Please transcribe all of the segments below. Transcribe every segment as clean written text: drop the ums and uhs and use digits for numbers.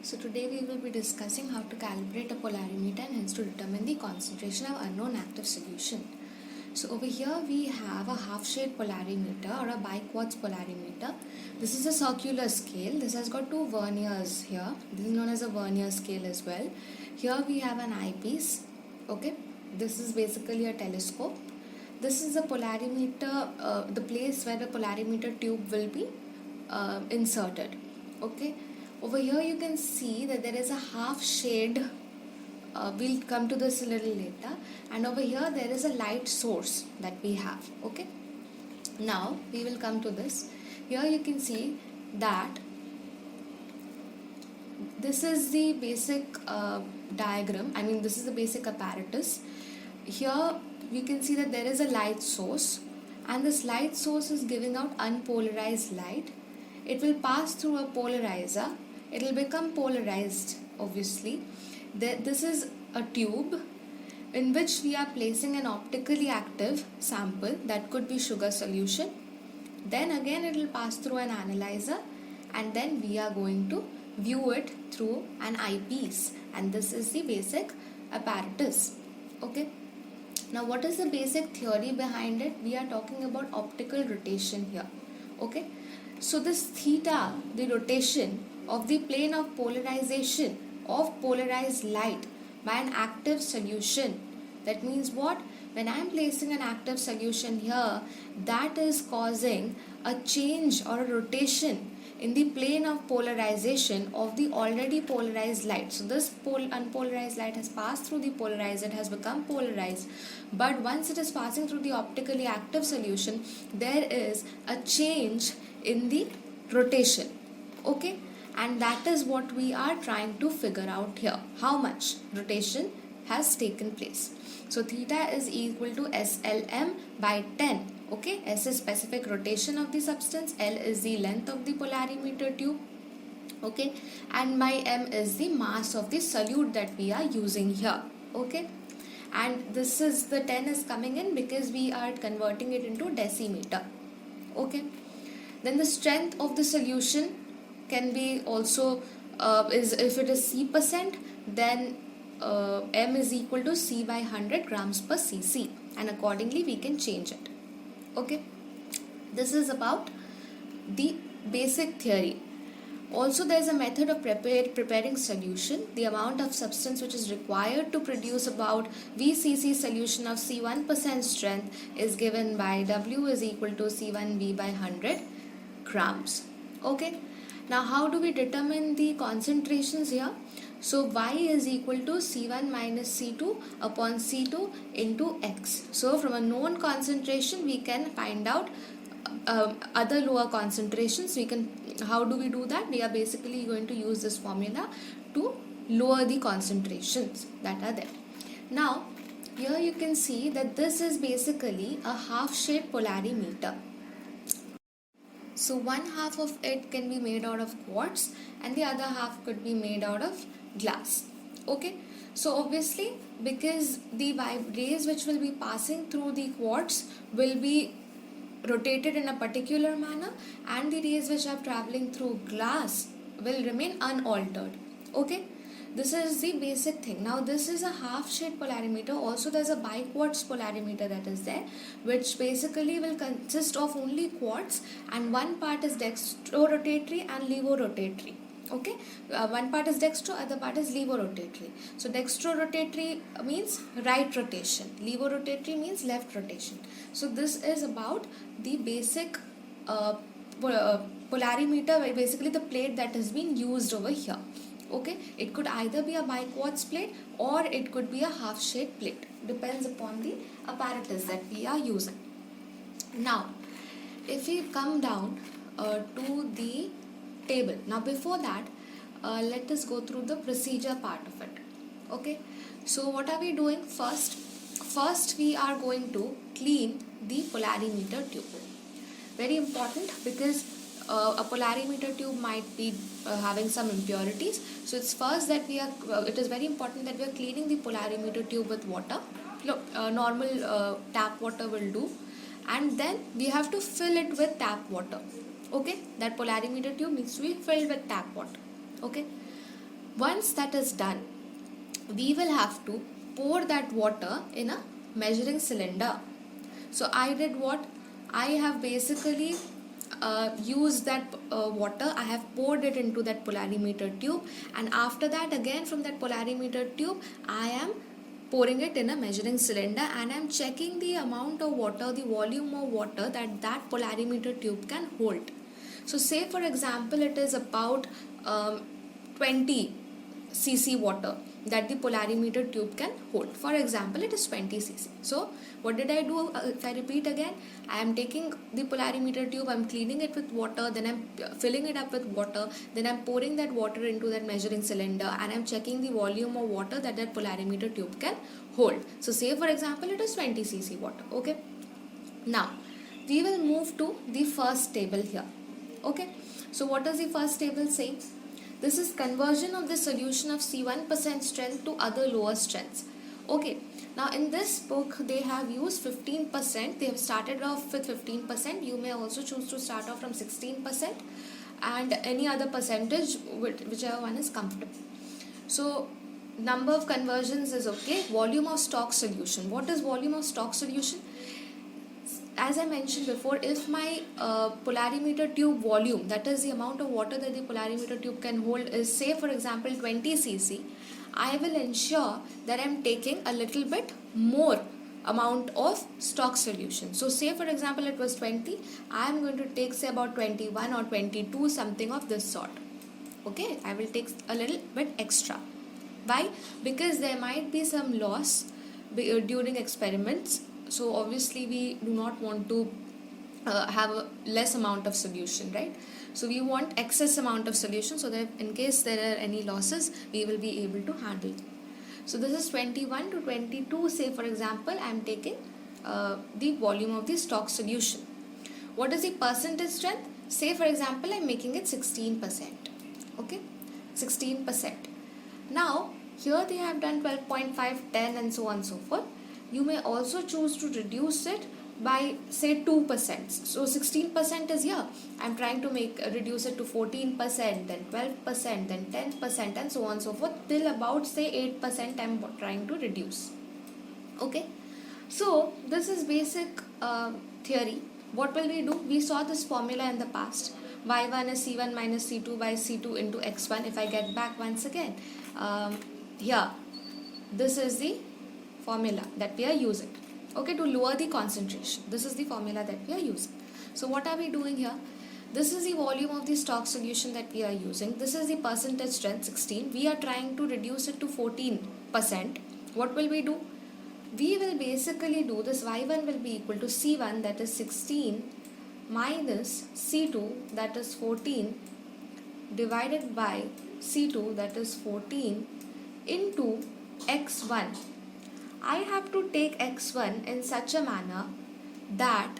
So today we will be discussing how to calibrate a polarimeter and hence to determine the concentration of unknown active solution. So over here we have a half-shade polarimeter or a biquartz polarimeter. This is a circular scale. This has got two verniers here. This is known as a vernier scale as well. Here we have an eyepiece. Okay, this is basically a telescope. This is a polarimeter, the place where the polarimeter tube will be inserted. Okay, over here you can see that there is a half shade. We'll come to this a little later. And over here there is a light source that we have. Okay, now we will come to this. Here you can see that this is the basic diagram. I mean, this is the basic apparatus. Here you can see that there is a light source, and this light source is giving out unpolarized light. It will pass through a polarizer. It will become polarized, obviously. This is a tube in which we are placing an optically active sample, that could be sugar solution. Then again it will pass through an analyzer, and then we are going to view it through an eyepiece, and this is the basic apparatus. Okay, now what is the basic theory behind it? We are talking about optical rotation here. Okay, so this theta, the rotation of the plane of polarization of polarized light by an active solution. That means what? When I am placing an active solution here, that is causing a change or a rotation in the plane of polarization of the already polarized light. So this unpolarized light has passed through the polarizer, it has become polarized, but once it is passing through the optically active solution, there is a change in the rotation. Okay, and that is what we are trying to figure out here. How much rotation has taken place. So theta is equal to SLM by 10. Okay, S is specific rotation of the substance, L is the length of the polarimeter tube. Okay, and my M is the mass of the solute that we are using here. Okay, and this is the 10 is coming in because we are converting it into decimeter. Okay, then the strength of the solution can be also is, if it is C%, then M is equal to C by 100 grams per cc, and accordingly we can change it. Okay, this is about the basic theory. Also, there is a method of preparing solution. The amount of substance which is required to produce about VCC solution of C1% strength is given by W is equal to C1V by 100 grams. Okay, now how do we determine the concentrations here? So Y is equal to C1 minus C2 upon C2 into X. So from a known concentration we can find out other lower concentrations. How do we do that? We are basically going to use this formula to lower the concentrations that are there. Now here you can see that this is basically a half shade polarimeter. So one half of it can be made out of quartz and the other half could be made out of glass. Okay, so obviously because the rays which will be passing through the quartz will be rotated in a particular manner, and the rays which are traveling through glass will remain unaltered. Okay, this is the basic thing. Now this is a half shade polarimeter. Also there's a biquartz polarimeter that is there, which basically will consist of only quartz, and one part is dextrorotatory and levorotatory. Okay, one part is dextro, other part is levorotatory. So dextrorotatory means right rotation, levorotatory means left rotation. So this is about the basic polarimeter, basically the plate that has been used over here. Okay, it could either be a biquartz plate or it could be a half shade plate, depends upon the apparatus that we are using. Now if we come down to the table, now before that let us go through the procedure part of it. Okay, so what are we doing? First we are going to clean the polarimeter tube. Very important, because a polarimeter tube might be having some impurities. So it's first that it is very important that we are cleaning the polarimeter tube with water. Normal tap water will do, and then we have to fill it with tap water. Okay, that polarimeter tube needs to be filled with tap water. Okay, Once that is done, we will have to pour that water in a measuring cylinder. So I did what? I have basically used that water. I have poured it into that polarimeter tube, and after that, again from that polarimeter tube, I am pouring it in a measuring cylinder, and I'm checking the amount of water, the volume of water that polarimeter tube can hold. So say for example it is about 20 cc water that the polarimeter tube can hold. For example, it is 20 cc. So what did I do? If I repeat again, I am taking the polarimeter tube, I am cleaning it with water, then I am filling it up with water, then I am pouring that water into that measuring cylinder, and I am checking the volume of water that polarimeter tube can hold. So say for example it is 20 cc water. Okay. Now we will move to the first table here. Okay. So what does the first table say? This is conversion of the solution of C1% strength to other lower strengths. Okay, now in this book they have used 15%. They have started off with 15%. You may also choose to start off from 16% and any other percentage, whichever one is comfortable. So number of conversions is okay. Volume of stock solution. What is volume of stock solution? As I mentioned before, if my polarimeter tube volume, that is the amount of water that the polarimeter tube can hold, is say for example 20 cc, I will ensure that I am taking a little bit more amount of stock solution. So say for example it was 20, I am going to take say about 21 or 22, something of this sort. Okay, I will take a little bit extra. Why? Because there might be some loss during experiments. So obviously we do not want to have a less amount of solution, right? So we want excess amount of solution so that in case there are any losses, we will be able to handle them. So this is 21 to 22, say for example, I am taking the volume of the stock solution. What is the percentage strength? Say for example, I am making it 16%. Okay, 16%. Now here they have done 12.5, 10 and so on and so forth. You may also choose to reduce it by say 2%. So 16% is here. I'm trying to reduce it to 14%, then 12%, then 10% and so on and so forth till about say 8% I'm trying to reduce. Okay. So this is basic theory. What will we do? We saw this formula in the past. Y1 is C1 minus C2 by C2 into X1. If I get back once again, here, this is the formula that we are using, okay, to lower the concentration. This is the formula that we are using. So what are we doing here? This is the volume of the stock solution that we are using. This is the percentage strength 16. We are trying to reduce it to 14%. What will we do? We will basically do this. Y1 will be equal to C1, that is 16, minus C2, that is 14, divided by C2, that is 14, into X1. I have to take X1 in such a manner that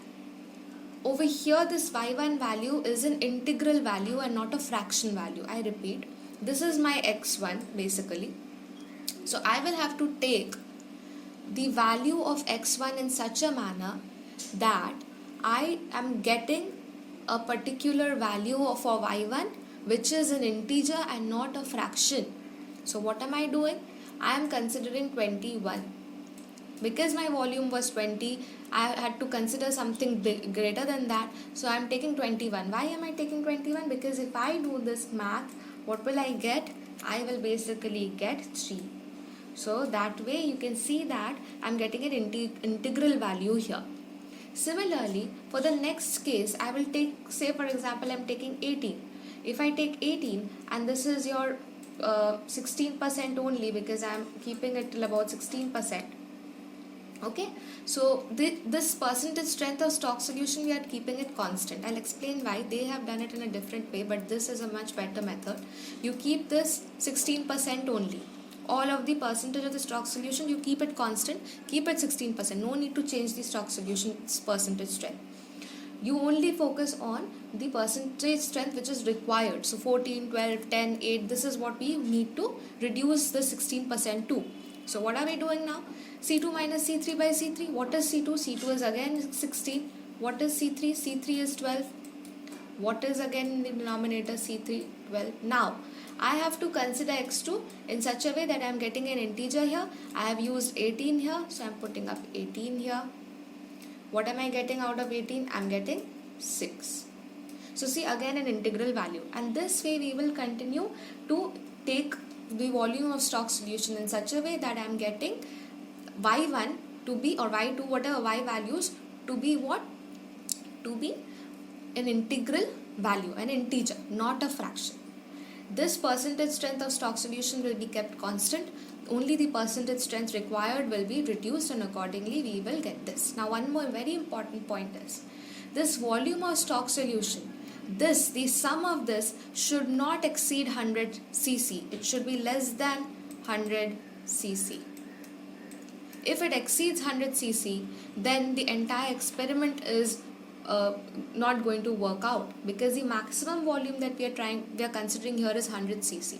over here this Y1 value is an integral value and not a fraction value. I repeat, this is my X1 basically. So I will have to take the value of X1 in such a manner that I am getting a particular value for Y1 which is an integer and not a fraction. So what am I doing? I am considering 21. Because my volume was 20, I had to consider something greater than that. So I am taking 21. Why am I taking 21? Because if I do this math, what will I get? I will basically get 3. So that way you can see that I am getting an integral value here. Similarly, for the next case, I will take, say for example, I am taking 18. If I take 18 and this is your 16% only, because I am keeping it till about 16%. Okay, so this percentage strength of stock solution, we are keeping it constant. I'll explain why. They have done it in a different way, but this is a much better method. You keep this 16% only. All of the percentage of the stock solution, you keep it constant. Keep it 16%. No need to change the stock solution's percentage strength. You only focus on the percentage strength which is required. So 14, 12, 10, 8, this is what we need to reduce the 16% to. So what are we doing now? C2 minus C3 by C3. What is C2? C2 is again 16. What is C3? C3 is 12. What is again in the denominator? C3, 12. Now, I have to consider x2 in such a way that I am getting an integer here. I have used 18 here, so I am putting up 18 here. What am I getting out of 18? I am getting 6. So see, again an integral value, and this way we will continue to take the volume of Stokes solution in such a way that I am getting y1 to be, or y2, whatever y values, to be what? To be an integral value, an integer, not a fraction. This percentage strength of Stokes solution will be kept constant. Only the percentage strength required will be reduced, and accordingly we will get this. Now one more very important point is, this volume of Stokes solution, the sum of this should not exceed 100 cc. It should be less than 100 cc. If it exceeds 100 cc, then the entire experiment is not going to work out, because the maximum volume that we are considering here is 100 cc.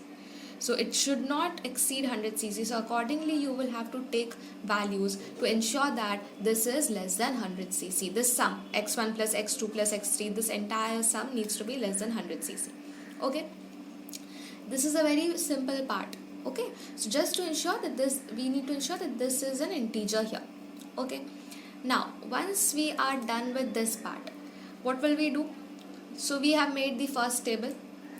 So it should not exceed 100 cc. So accordingly you will have to take values to ensure that this is less than 100 cc. This sum, x1 plus x2 plus x3, this entire sum needs to be less than 100 cc. Okay, this is a very simple part. Okay, so just to ensure that this, we need to ensure that this is an integer here. Okay, now once we are done with this part, what will we do? So we have made the first table,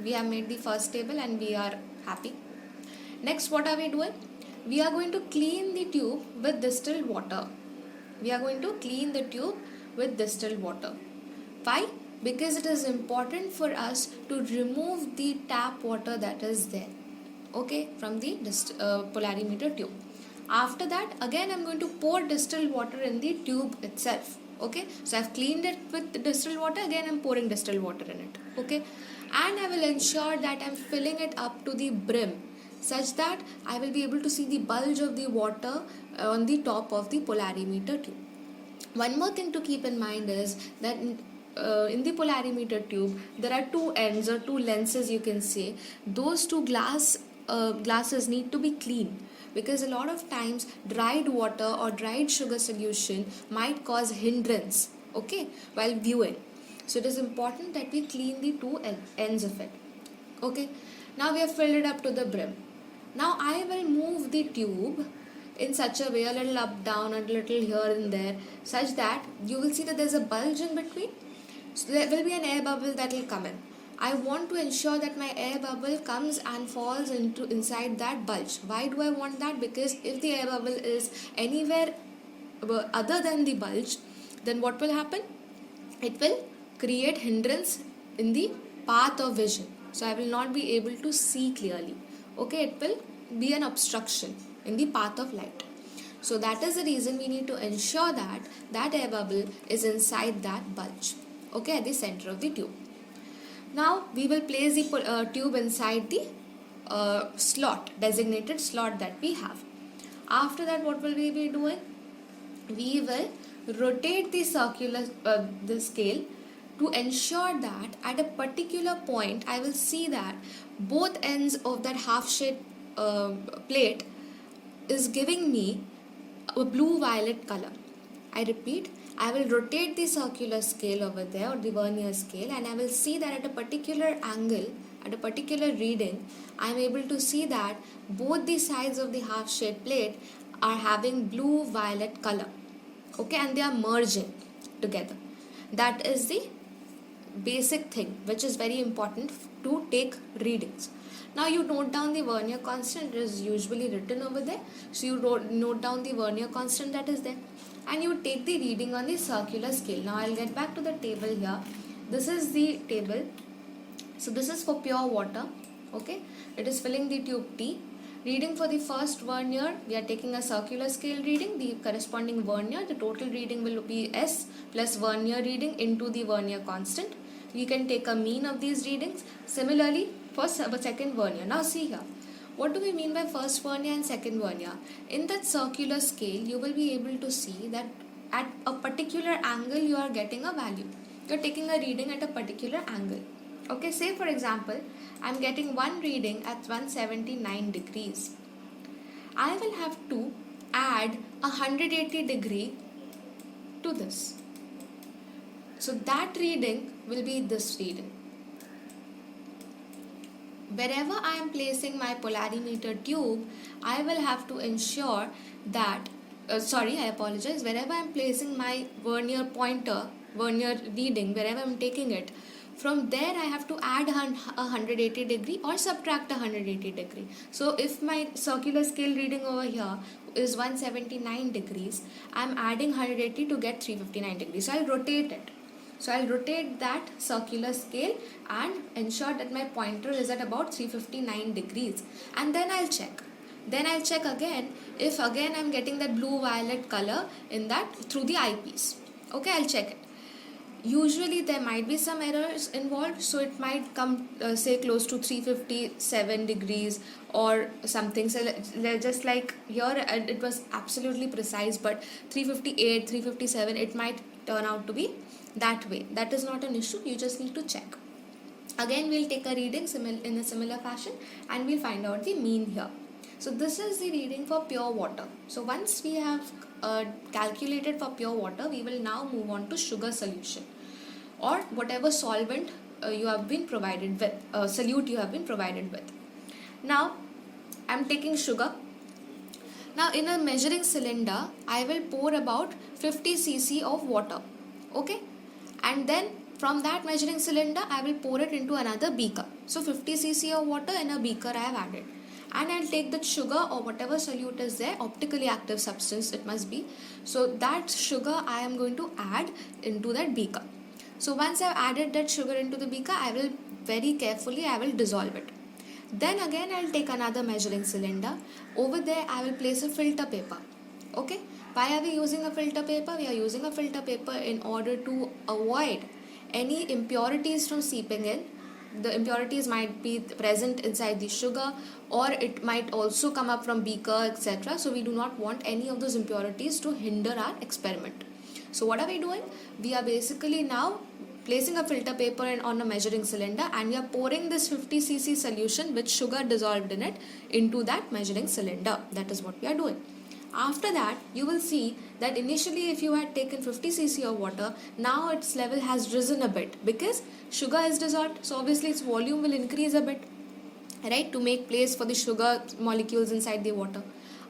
and we are happy. Next, what are we doing? We are going to clean the tube with distilled water. Why? Because it is important for us to remove the tap water that is there, okay, from the polarimeter tube. After that, again I am going to pour distilled water in the tube itself. Okay, so I have cleaned it with the distilled water. Again I am pouring distilled water in it. Okay, and I will ensure that I am filling it up to the brim, such that I will be able to see the bulge of the water on the top of the polarimeter tube. One more thing to keep in mind is that in the polarimeter tube there are two ends, or two lenses you can say. Those two glasses need to be clean, because a lot of times dried water or dried sugar solution might cause hindrance, okay, while viewing. So it is important that we clean the two ends of it. Okay, now we have filled it up to the brim. Now I will move the tube in such a way, a little up down, a little here and there, such that you will see that there is a bulge in between. So there will be an air bubble that will come in. I want to ensure that my air bubble comes and falls inside that bulge. Why do I want that? Because if the air bubble is anywhere other than the bulge, then what will happen? It will create hindrance in the path of vision. So I will not be able to see clearly. Okay, it will be an obstruction in the path of light. So that is the reason we need to ensure that that air bubble is inside that bulge, okay, at the center of the tube. Now we will place the tube inside the designated slot that we have. After that, what will we be doing? We will rotate the the scale to ensure that at a particular point I will see that both ends of that half shade plate is giving me a blue-violet color. I repeat, I will rotate the circular scale over there, or the vernier scale, and I will see that at a particular angle, at a particular reading, I am able to see that both the sides of the half shade plate are having blue-violet color. Okay, and they are merging together. That is the basic thing which is very important to take readings. Now you note down the vernier constant. It is usually written over there. So you note down the vernier constant that is there, and you take the reading on the circular scale. Now I'll get back to the table here. This is the table. So this is for pure water. Okay, it is filling the tube T. Reading for the first vernier, we are taking a circular scale reading. The corresponding vernier, the total reading will be S plus vernier reading into the vernier constant. You can take a mean of these readings. Similarly, for second vernier. Now see here. What do we mean by first vernier and second vernier? In that circular scale, you will be able to see that at a particular angle you are getting a value. You are taking a reading at a particular angle. Okay, say for example, I am getting one reading at 179 degrees. I will have to add 180 degree to this. So that reading will be this reading. wherever I am placing my polarimeter tube, I will have to ensure that, I apologize, wherever I am placing my vernier pointer, vernier reading, wherever I am taking it, from there I have to add 180 degree or subtract 180 degree. So if my circular scale reading over here is 179 degrees, I am adding 180 to get 359 degrees. So I'll rotate it. So I'll rotate that circular scale and ensure that my pointer is at about 359 degrees, and then I'll check. Then I'll check again if again I'm getting that blue violet color in that through the eyepiece. Okay, I'll check it. Usually there might be some errors involved, so it might come say close to 357 degrees or something. So just like here it was absolutely precise, but 358, 357, it might turn out to be that way. That is not an issue, you just need to check. Again we'll take a reading in a similar fashion and we'll find out the mean here. So this is the reading for pure water. So once we have calculated for pure water, we will now move on to sugar solution or whatever solvent you have been provided with, solute you have been provided with. Now I'm taking sugar. Now in a measuring cylinder, I will pour about 50 cc of water. Okay, and then from that measuring cylinder I will pour it into another beaker. So 50 cc of water in a beaker I have added, and I'll take that sugar or whatever solute is there, optically active substance it must be. So that sugar I am going to add into that beaker. So once I've added that sugar into the beaker, I will very carefully dissolve it. Then again I'll take another measuring cylinder. Over there I will place a filter paper. Okay, why are we using a filter paper? We are using a filter paper in order to avoid any impurities from seeping in. The impurities might be present inside the sugar, or it might also come up from beaker, etc. So we do not want any of those impurities to hinder our experiment. So what are we doing? We are basically now placing a filter paper on a measuring cylinder, and we are pouring this 50 cc solution with sugar dissolved in it into that measuring cylinder. That is what we are doing. After that, you will see that initially if you had taken 50 cc of water, now its level has risen a bit because sugar is dissolved. So obviously its volume will increase a bit, right, to make place for the sugar molecules inside the water.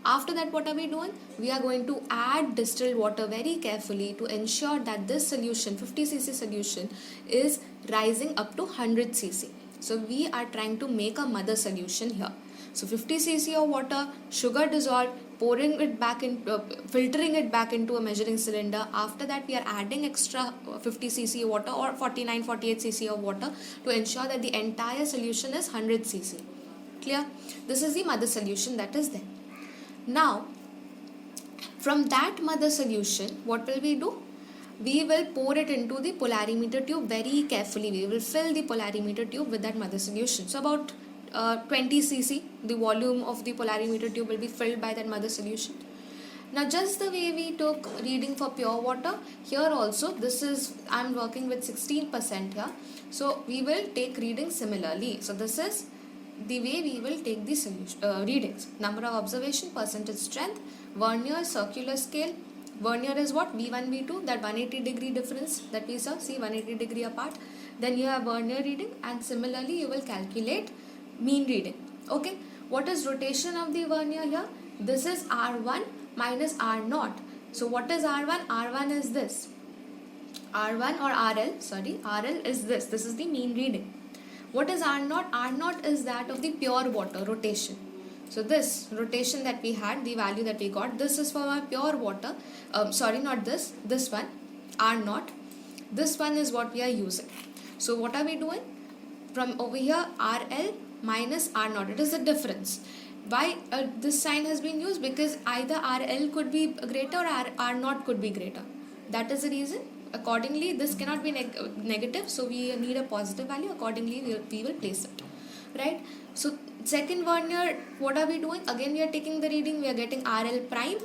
After that, what are we doing? We are going to add distilled water very carefully to ensure that this solution, 50 cc solution, is rising up to 100 cc. So we are trying to make a mother solution here. So 50 cc of water, sugar dissolved, pouring it back in, filtering it back into a measuring cylinder. After that, we are adding extra 50 cc water or 48 cc of water to ensure that the entire solution is 100 cc. Clear? This is the mother solution that is there. Now, from that mother solution, what will we do? We will pour it into the polarimeter tube very carefully. We will fill the polarimeter tube with that mother solution. So about 20 cc, the volume of the polarimeter tube will be filled by that mother solution. Now just the way we took reading for pure water, here also I'm working with 16% here. So we will take reading similarly. So this is the way we will take the readings. Number of observation, percentage strength, vernier, circular scale. Vernier is what? V1, V2, that 180 degree difference that we saw, see 180 degree apart. Then you have vernier reading, and similarly you will calculate mean reading. Okay, what is rotation of the vernier here? This is R1 minus R0. So what is R1? R1 is this. R1 or RL, sorry, RL is this. This is the mean reading. What is R0? R0 is that of the pure water rotation. So this rotation that we had, the value that we got, this is for my pure water. Sorry, not this one, R0. This one is what we are using. So what are we doing? From over here, RL minus R0, it is the difference. Why this sign has been used? Because either RL could be greater or R0 could be greater. That is the reason. Accordingly, this cannot be negative, so we need a positive value. Accordingly, we will place it, right? So second vernier, what are we doing? Again, we are taking the reading. We are getting RL prime,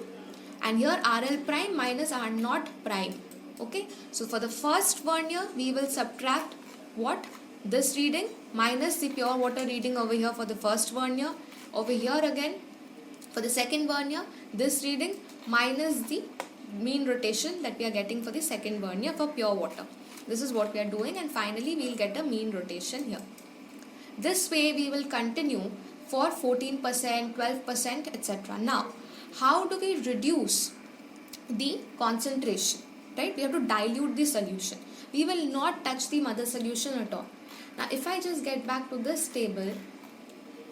and here RL prime minus R0 prime. Okay, so for the first vernier, we will subtract what? This reading minus the pure water reading over here for the first vernier. Over here again, for the second vernier, this reading minus the mean rotation that we are getting for the second vernier for pure water. This is what we are doing, and finally we will get a mean rotation here. This way we will continue for 14%, 12%, etc. Now, how do we reduce the concentration? Right? We have to dilute the solution. We will not touch the mother solution at all. Now, if I just get back to this table,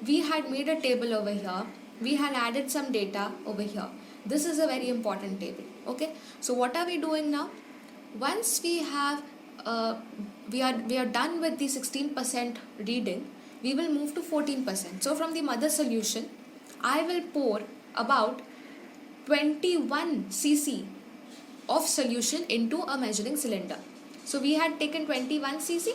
we had made a table over here. We had added some data over here. This is a very important table. Okay. So what are we doing now? Once we have we are done with the 16% reading, we will move to 14%. So from the mother solution, I will pour about 21 cc of solution into a measuring cylinder. So we had taken 21 cc.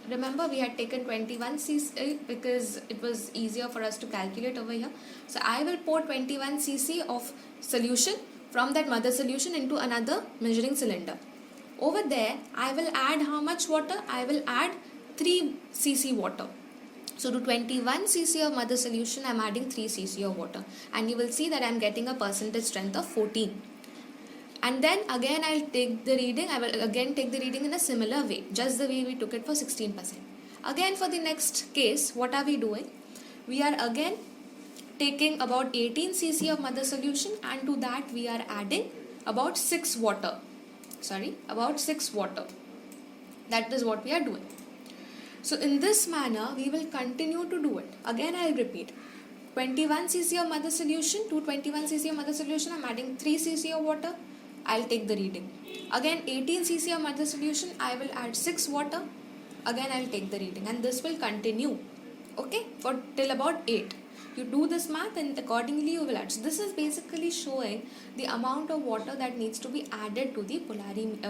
Remember, we had taken 21 cc because it was easier for us to calculate over here. So I will pour 21 cc of solution from that mother solution into another measuring cylinder. Over there, I will add how much water? I will add 3 cc water. So to 21 cc of mother solution, I am adding 3 cc of water. And you will see that I am getting a percentage strength of 14. And then again I will take the reading. I will again take the reading in a similar way, just the way we took it for 16%. Again for the next case, what are we doing? We are again taking about 18 cc of mother solution, and to that we are adding about 6 water. About 6 water. That is what we are doing. So in this manner, we will continue to do it. Again I will repeat. 21 cc of mother solution to 21 cc of mother solution, I am adding 3 cc of water. I'll take the reading. Again 18 cc of mother solution, I will add 6 water. Again I'll take the reading, and this will continue, okay, for till about 8. You do this math and accordingly you will add. So this is basically showing the amount of water that needs to be added to the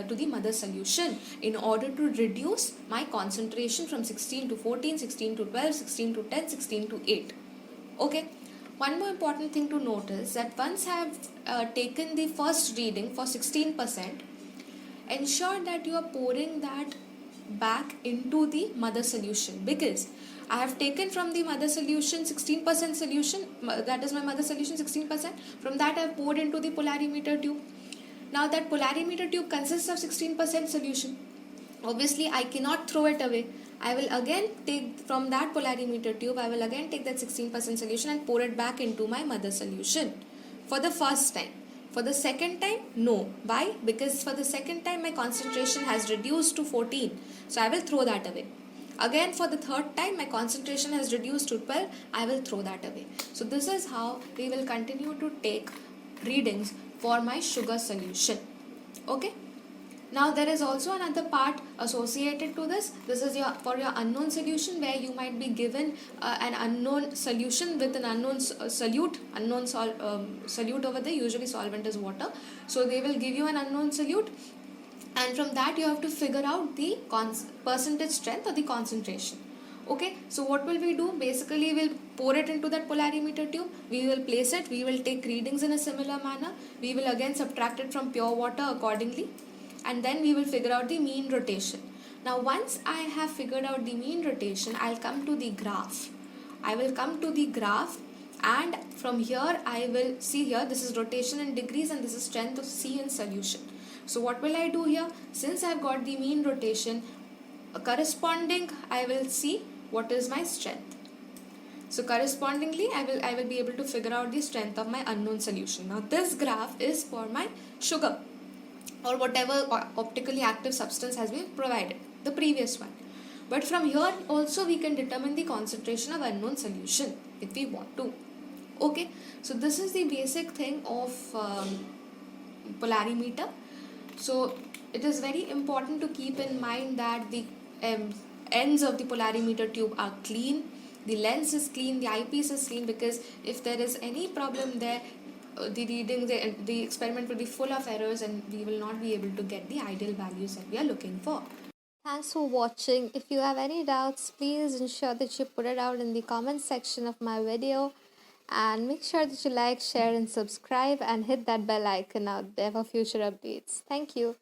to the mother solution in order to reduce my concentration from 16 to 14, 16 to 12, 16 to 10, 16 to 8. Okay. One more important thing to notice that once I have taken the first reading for 16%, ensure that you are pouring that back into the mother solution, because I have taken from the mother solution 16% solution, that is my mother solution 16%. From that I have poured into the polarimeter tube. Now that polarimeter tube consists of 16% solution. Obviously I cannot throw it away. I will again take from that polarimeter tube, I will again take that 16% solution and pour it back into my mother solution for the first time. For the second time, no. Why? Because for the second time my concentration has reduced to 14. So I will throw that away. Again for the third time my concentration has reduced to 12. I will throw that away. So this is how we will continue to take readings for my sugar solution. Okay. Now there is also another part associated to this. This is for your unknown solution, where you might be given an unknown solution with an unknown solute, solute over there. Usually solvent is water. So they will give you an unknown solute, and from that you have to figure out the percentage strength or the concentration. Okay, so what will we do? Basically we'll pour it into that polarimeter tube, we will place it, we will take readings in a similar manner, we will again subtract it from pure water accordingly, and then we will figure out the mean rotation. Now once I have figured out the mean rotation, I'll come to the graph. And from here I will see here, this is rotation in degrees and this is strength of C in solution. So what will I do here? Since I've got the mean rotation, corresponding I will see what is my strength. So correspondingly I will be able to figure out the strength of my unknown solution. Now this graph is for my sugar, or whatever optically active substance has been provided, the previous one. But from here also we can determine the concentration of unknown solution if we want to. Okay, so this is the basic thing of polarimeter. So it is very important to keep in mind that the ends of the polarimeter tube are clean, the lens is clean, the eyepiece is clean, because if there is any problem there, the reading, the experiment will be full of errors and we will not be able to get the ideal values that we are looking for. Thanks for watching. If you have any doubts, please ensure that you put it out in the comment section of my video, and make sure that you like, share and subscribe, and hit that bell icon out there for future updates. Thank you.